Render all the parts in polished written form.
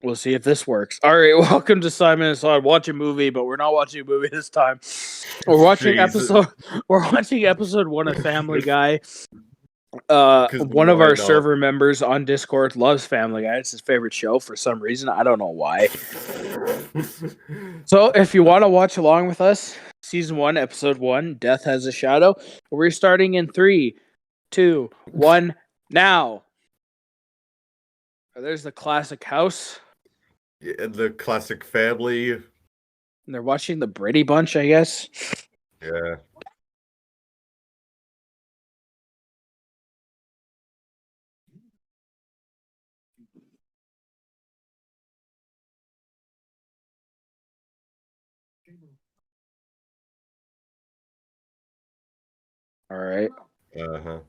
We'll see if this works. All right, welcome to Simon and Sod. Watch a movie, but we're not watching a movie this time. We're watching episode. We're watching episode 1 of Family Guy. One of our server members on Discord loves Family Guy. It's his favorite show for some reason. I don't know why. So, if you want to watch along with us, season 1, episode 1, Death Has a Shadow. We're starting in 3, 2, 1, now. There's the classic house. Yeah, the classic family. And they're watching the Brady Bunch, I guess. Yeah. All right. Uh-huh.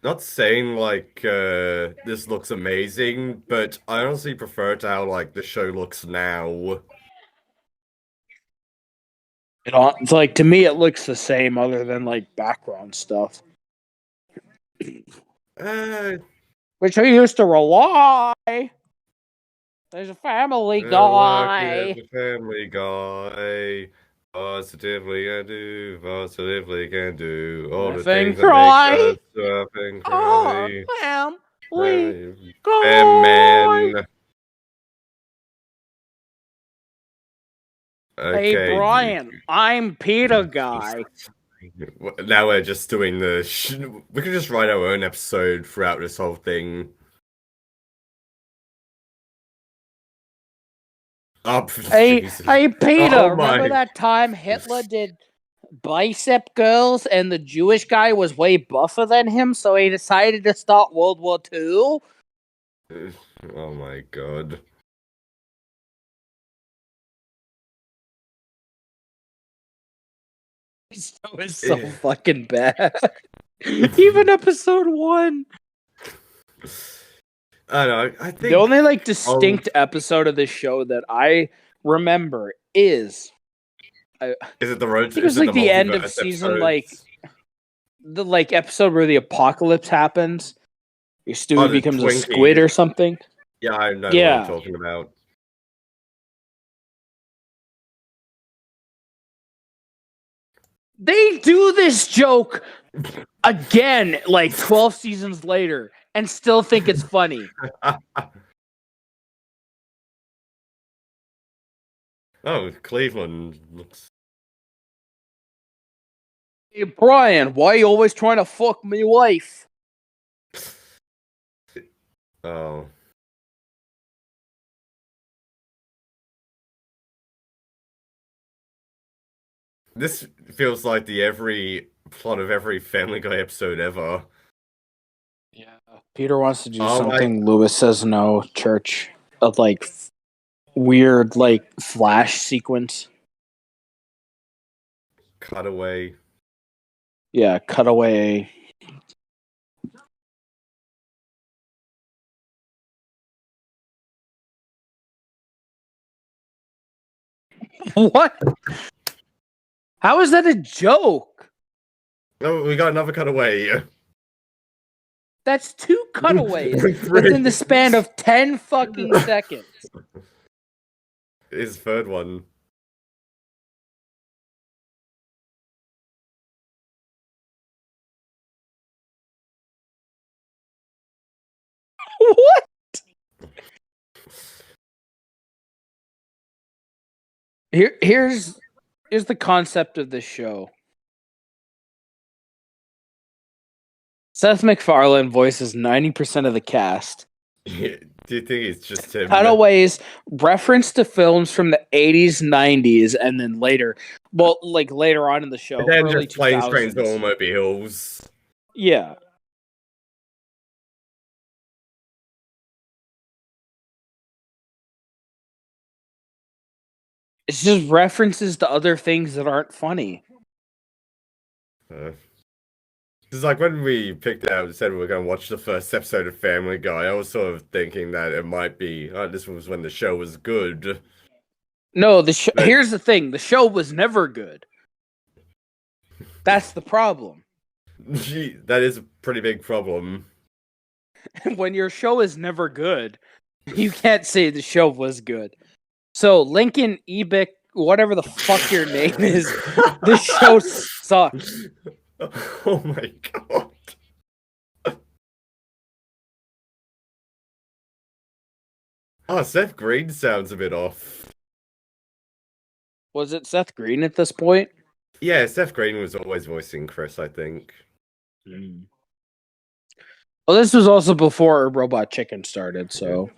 Not saying like this looks amazing, but I honestly prefer to how like the show looks now. It's like, to me, it looks the same other than like background stuff. Which I used to rely. There's a Family Guy. There's a Family Guy. Positively can do. Positively can do. All the things that make us cry. Family Guy. Okay. Hey, Brian, I'm Peter Guy. Now we're just doing the... We could just write our own episode throughout this whole thing. Oh, hey, Peter, remember that time Hitler did bicep girls and the Jewish guy was way buffer than him, so he decided to start World War II? Oh my god. It was so fucking bad. Even episode 1. I don't know. I think the only like distinct episode of this show that I remember is it the road? It was like the end of season, like the episode where the apocalypse happens. Your Stewie becomes a squid or something. Yeah, I know what you're talking about. They do this joke again, like 12 seasons later, and still think it's funny. Oh, Cleveland looks... Hey, Brian, why are you always trying to fuck me wife? Oh. This feels like every plot of every Family Guy episode ever. Yeah. Peter wants to do something. Lewis says no. Church. Of like weird like flash sequence. Cutaway. Yeah, cutaway. What? How is that a joke? No, we got another cutaway. That's 2 cutaways within the span of 10 fucking seconds. His third one. What? Here's the concept of this show. Seth MacFarlane voices 90% of the cast. Yeah, do you think it's just him? Cutaways, reference to films from the 80s, 90s, and then later. Well, like later on in the show. And then just planes, trains, automobiles. Yeah. It's just references to other things that aren't funny. It's like when we picked it out and said we were going to watch the first episode of Family Guy, I was sort of thinking that it might be, this was when the show was good. No, here's the thing. The show was never good. That's the problem. That is a pretty big problem. When your show is never good, you can't say the show was good. So Lincoln Ebick, whatever the fuck your name is, this show sucks. Oh my god. Oh, Seth Green sounds a bit off. Was it Seth Green at this point? Yeah, Seth Green was always voicing Chris, I think. Well, this was also before Robot Chicken started, so.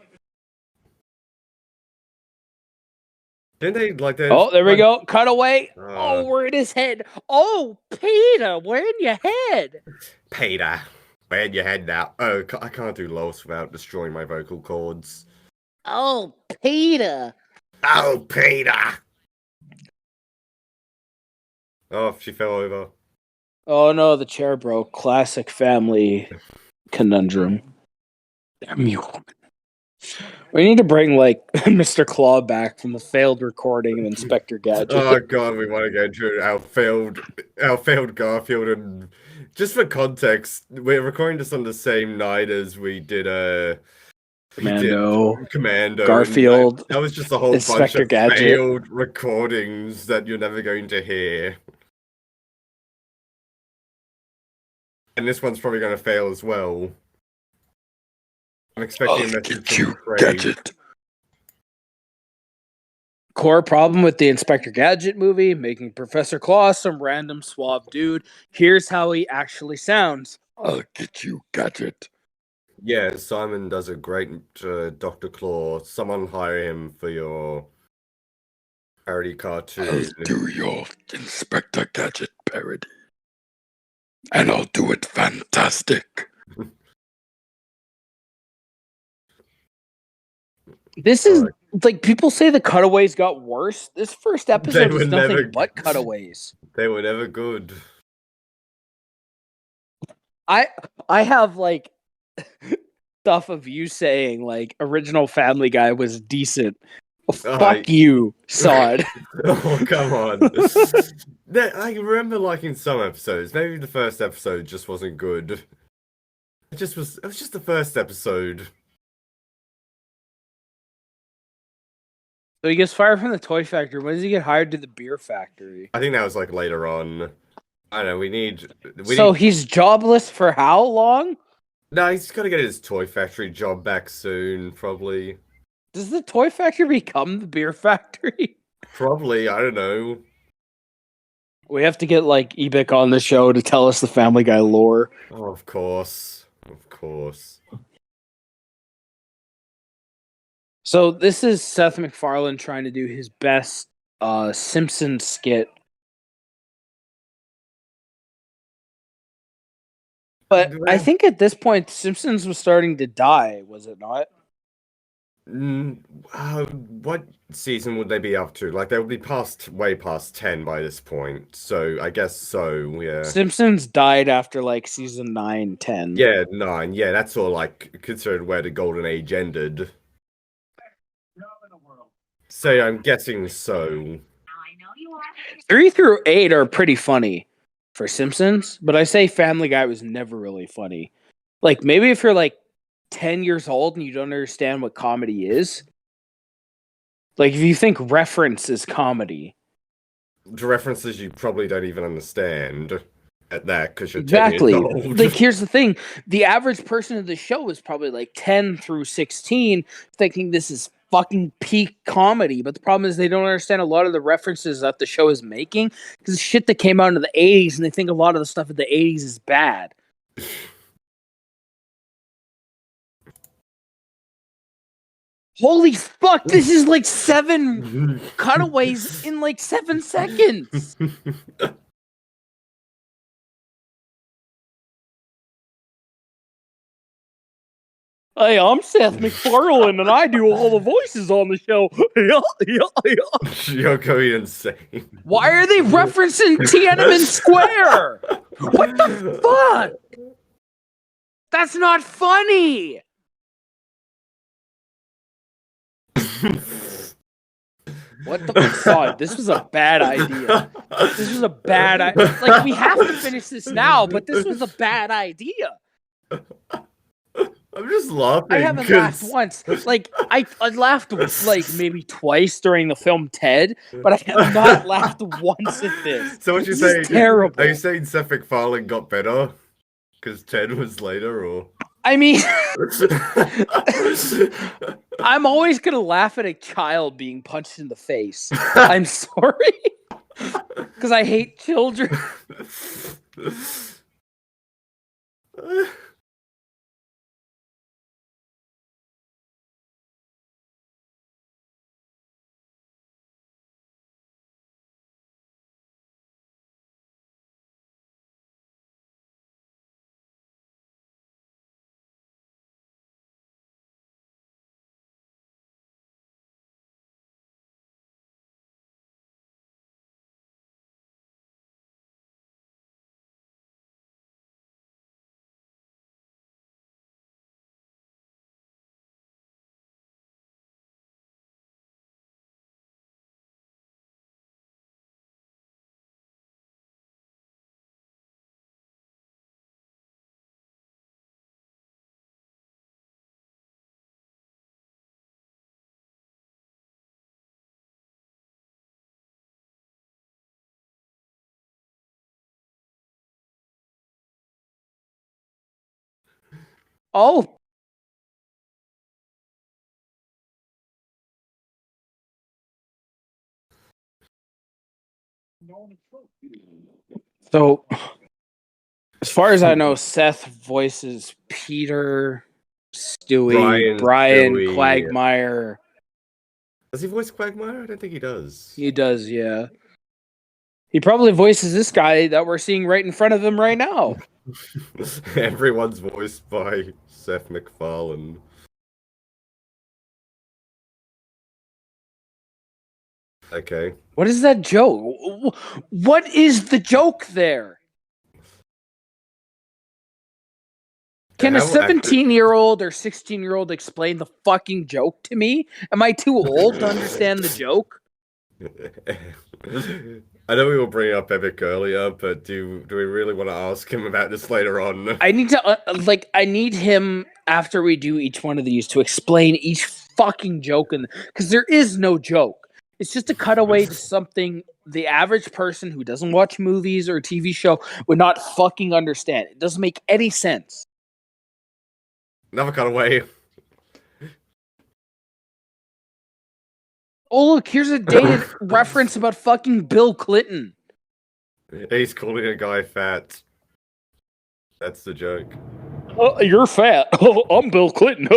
Didn't they like that? Oh, there we go. Cut away. Oh, we're in his head. Oh, Peter, we're in your head. Peter, where in your head now? Oh, I can't do Lost without destroying my vocal cords. Oh, Peter. Oh, Peter. Oh, she fell over. Oh no, the chair broke. Classic family conundrum. Damn you. We need to bring like Mr. Claw back from the failed recording of Inspector Gadget. Oh god, we want to go through our failed Garfield, and just for context, we're recording this on the same night as we did Commando, Garfield. That was just a whole bunch of Gadget. failed recordings that you're never going to hear. And this one's probably going to fail as well. I'm expecting a message from Gadget. Core problem with the Inspector Gadget movie, making Professor Claw some random suave dude. Here's how he actually sounds. I'll get you, Gadget. Yeah, Simon does a great Dr. Claw. Someone hire him for your parody cartoon. I'll do your Inspector Gadget parody. And I'll do it fantastic. This is like people say the cutaways got worse. This first episode was nothing but cutaways. They were never good. I have like stuff of you saying like original Family Guy was decent. Fuck you, Sod. Oh, come on. I remember liking some episodes. Maybe the first episode just wasn't good. It was just the first episode. So he gets fired from the toy factory. When does he get hired to the beer factory? I think that was like later on. I don't know, So he's jobless for how long? No, he's got to get his toy factory job back soon, probably. Does the toy factory become the beer factory? Probably, I don't know. We have to get like Ebick on the show to tell us the Family Guy lore. Oh, of course. Of course. So this is Seth MacFarlane trying to do his best Simpsons skit. But I think at this point, Simpsons was starting to die, was it not? What season would they be up to? Like, they would be way past 10 by this point. So, I guess so, yeah. Simpsons died after, like, season 9, 10. Yeah, 9. Yeah, that's all, like, considered where the golden age ended. So, yeah, I'm guessing so. 3 through 8 are pretty funny for Simpsons, but I say Family Guy was never really funny. Like, maybe if you're, like, 10 years old and you don't understand what comedy is. Like, if you think reference is comedy. The references you probably don't even understand at that because you're exactly 10 years old. Like, here's the thing. The average person of the show is probably, like, 10 through 16 thinking this is fucking peak comedy. But the problem is they don't understand a lot of the references that the show is making because it's shit that came out in the 80s and they think a lot of the stuff in the 80s is bad. Holy fuck, this is like 7 cutaways in like 7 seconds. Hey, I'm Seth MacFarlane and I do all the voices on the show. You're going insane. Why are they referencing Tiananmen Square? What the fuck? That's not funny. What the Sod? This was a bad idea. This was a bad like we have to finish this now, but this was a bad idea. I'm just laughing. I haven't laughed once. Like I laughed like maybe twice during the film Ted, but I have not laughed once at this. So what you This saying? is terrible. Are you saying Seth MacFarlane got better because Ted was later, or? I mean, I'm always gonna laugh at a child being punched in the face. I'm sorry, because I hate children. Oh. So, as far as I know, Seth voices Peter, Stewie, Brian, Stewie. Quagmire. Does he voice Quagmire? I don't think he does. He does, yeah. He probably voices this guy that we're seeing right in front of him right now. Everyone's voiced by Seth MacFarlane. Okay. What is that joke? What is the joke there? Can a 17-year-old or 16-year-old explain the fucking joke to me? Am I too old to understand the joke? I know we were bringing up Epic earlier, but do we really want to ask him about this later on? I need to I need him after we do each one of these to explain each fucking joke, because there is no joke. It's just a cutaway to something the average person who doesn't watch movies or TV show would not fucking understand. It doesn't make any sense. Another cutaway. Oh, look, here's a dated reference about fucking Bill Clinton. He's calling a guy fat. That's the joke. You're fat. I'm Bill Clinton.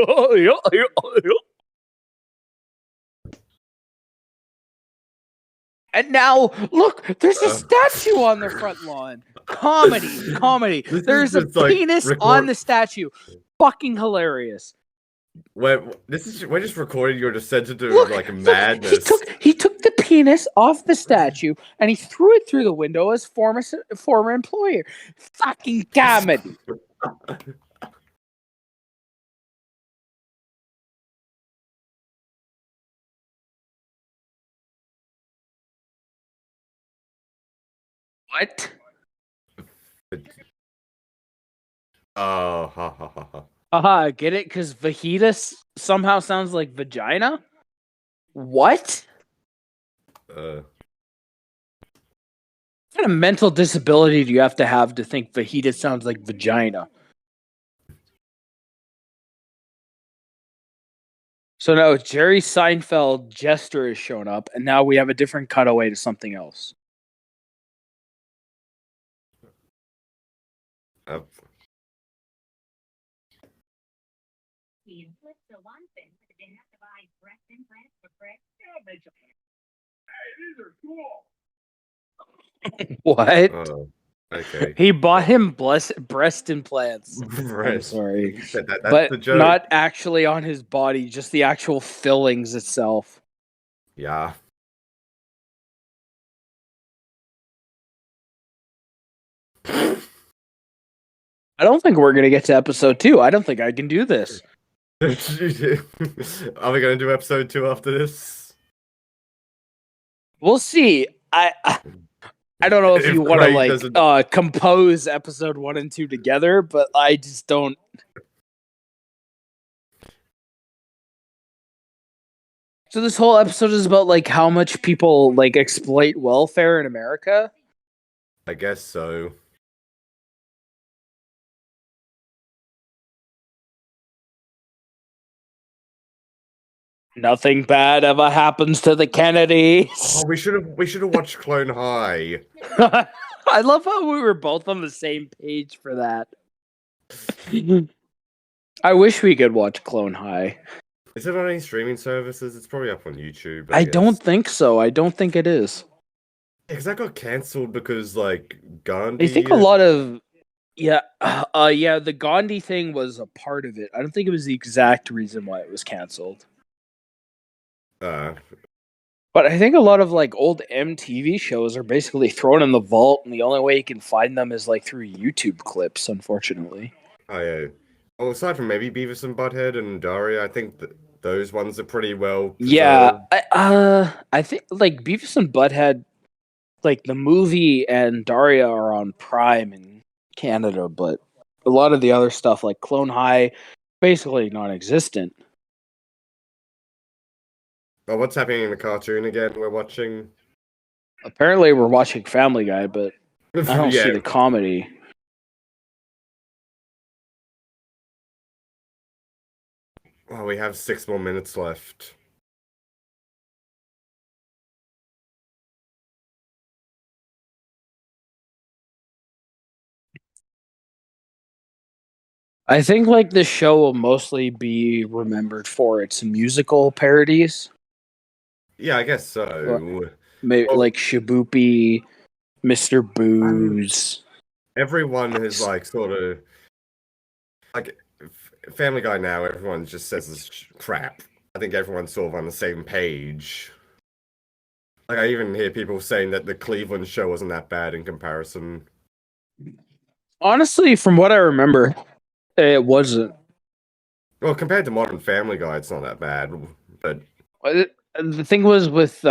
And now, look, there's a statue on the front lawn. Comedy. There's a penis on the statue. Fucking hilarious. We're just recording your descent into madness. He took the penis off the statue and he threw it through the window as former employer. Fucking comedy. What? Oh, ha ha ha ha. Haha, get it? Because Vegeta somehow sounds like vagina? What? What kind of mental disability do you have to think Vegeta sounds like vagina? So now Jerry Seinfeld Jester has shown up, and now we have a different cutaway to something else. What? Okay. He bought him breast implants. I'm sorry. But the joke. Not actually on his body, just the actual fillings itself. Yeah. I don't think we're going to get to episode 2. I don't think I can do this. Are we going to do episode 2 after this? We'll see. I don't know if you want Craig to doesn't- compose episode 1 and 2 together, but I just don't. So this whole episode is about like how much people like exploit welfare in America. I guess so. Nothing bad ever happens to the Kennedys. Oh, we should have watched Clone High. I love how we were both on the same page for that. I wish we could watch Clone High. Is it on any streaming services? It's probably up on YouTube. I guess. don't think so. I don't think it is. Because that got cancelled because like Gandhi. I think a lot of the Gandhi thing was a part of it. I don't think it was the exact reason why it was canceled. But I think a lot of like old MTV shows are basically thrown in the vault, and the only way you can find them is like through YouTube clips. Unfortunately. Oh yeah. Well, aside from maybe Beavis and Butthead and Daria, I think that those ones are pretty well preserved. Yeah, I think like Beavis and Butthead, like the movie and Daria are on Prime in Canada, but a lot of the other stuff like Clone High, basically non-existent. Well, what's happening in the cartoon again? We're watching. Apparently, we're watching Family Guy, but I don't see the comedy. Well, we have 6 more minutes left. I think like this show will mostly be remembered for its musical parodies. Yeah, I guess so. Maybe like Shaboopy, Mr. Booze. Everyone is like sort of like Family Guy now. Everyone just says this crap. I think everyone's sort of on the same page. Like I even hear people saying that the Cleveland show wasn't that bad in comparison. Honestly, from what I remember, it wasn't. Well, compared to Modern Family Guy, it's not that bad. But The thing was with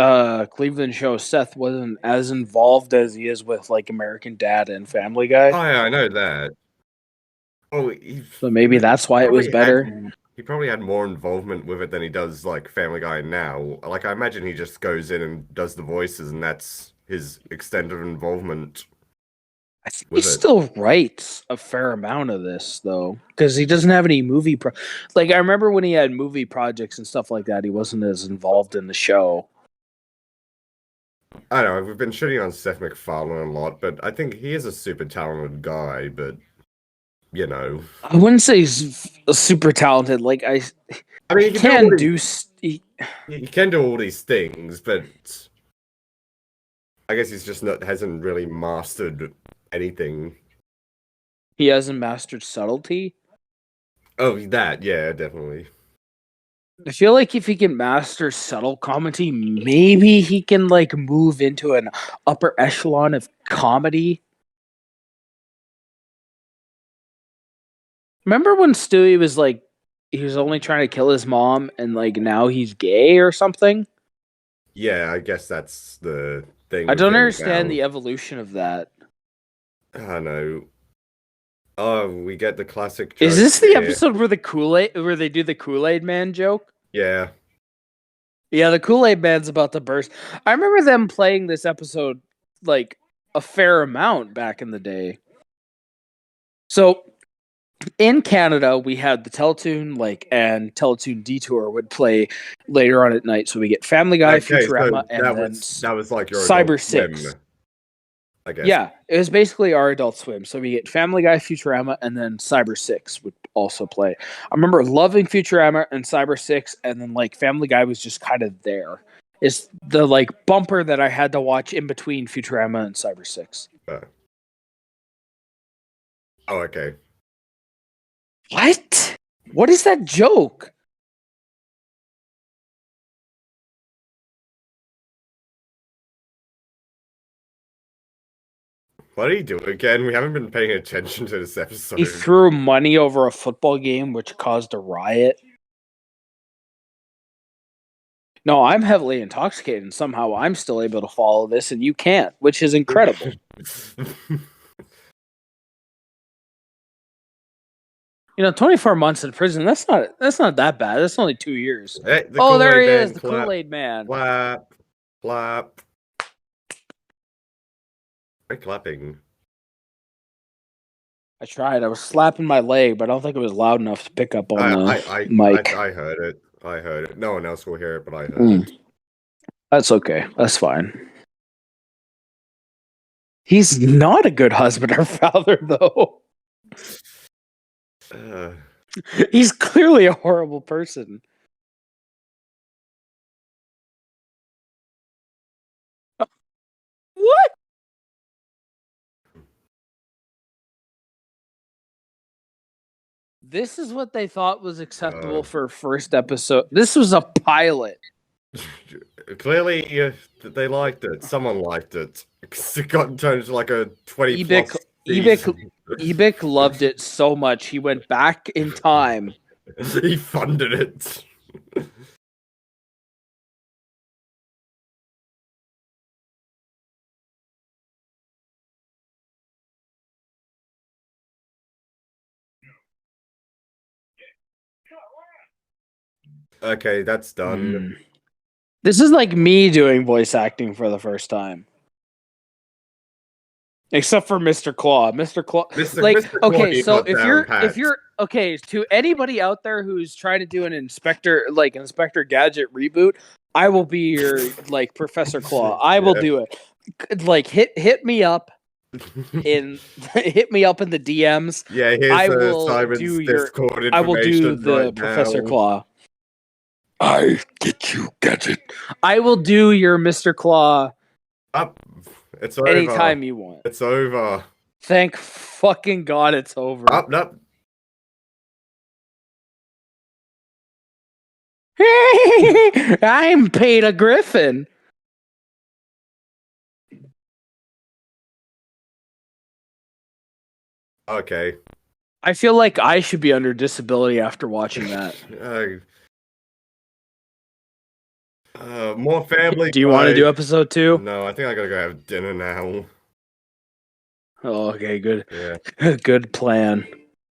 Cleveland show, Seth wasn't as involved as he is with like American Dad and Family Guy. Oh yeah, I know that. Oh, So maybe that's why it was better. He probably had more involvement with it than he does like Family Guy now. Like I imagine he just goes in and does the voices, and that's his extent of involvement. I think he still writes a fair amount of this though, because he doesn't have any movie. Like I remember when he had movie projects and stuff like that, he wasn't as involved in the show. I don't know. We've been shitting on Seth MacFarlane a lot, but I think he is a super talented guy. But you know, I wouldn't say he's super talented. Like I mean, he can do all these things, but I guess he's just hasn't really mastered anything. He hasn't mastered subtlety. Oh, that yeah, definitely. I feel like if he can master subtle comedy, maybe he can like move into an upper echelon of comedy. Remember when Stewie was like, he was only trying to kill his mom, and like now he's gay or something? Yeah, I guess that's the thing. I don't understand the evolution of that. I know. Oh, we get the classic joke. Is this the episode where where they do the Kool-Aid Man joke? Yeah. Yeah, the Kool-Aid Man's about to burst. I remember them playing this episode like a fair amount back in the day. So in Canada, we had the Teletoon and Teletoon Detour would play later on at night. So we get Family Guy, Futurama, and that was like your Cyber 6. I guess. Yeah, it was basically our Adult Swim. So we get Family Guy, Futurama, and then Cyber 6 would also play. I remember loving Futurama and Cyber 6, and then like Family Guy was just kind of there. It's the like bumper that I had to watch in between Futurama and Cyber 6. Oh, okay. What? What is that joke? What did he do again? We haven't been paying attention to this episode. He threw money over a football game, which caused a riot. No, I'm heavily intoxicated, and somehow I'm still able to follow this, and you can't, which is incredible. 24 months in prison, that's not that bad. That's only 2 years. Hey, the Oh, there Kool-Aid he man, is, the clap, Kool-Aid man. clap, clap. We're clapping. I tried. I was slapping my leg, but I don't think it was loud enough to pick up on the mic. I heard it. I heard it. No one else will hear it, but I heard it. That's okay. That's fine. He's not a good husband or father, though. He's clearly a horrible person. What? This is what they thought was acceptable for first episode. This was a pilot. Clearly, they liked it. Someone liked it. It got turned into like a 20 plus Ebik loved it so much he went back in time. He funded it. Okay, that's done. This is like me doing voice acting for the first time. Except for Mr. Claw. Mr. Claw. Mr. Okay, so if you're okay, to anybody out there who's trying to do an Inspector Gadget reboot, I will be your Professor Claw. I will do it. Hit me up in the DMs. Yeah, here's Simon's Discord information. I will do the right Professor now. Claw. I get you, Gadget. I will do your Mr. Claw. Up. It's over. Anytime you want. It's over. Thank fucking God it's over. Up. I'm Peter Griffin. Okay. I feel like I should be under disability after watching that. More family. Do you want to do episode 2? No, I think I gotta go have dinner now. Oh, okay, good. Yeah. Good plan.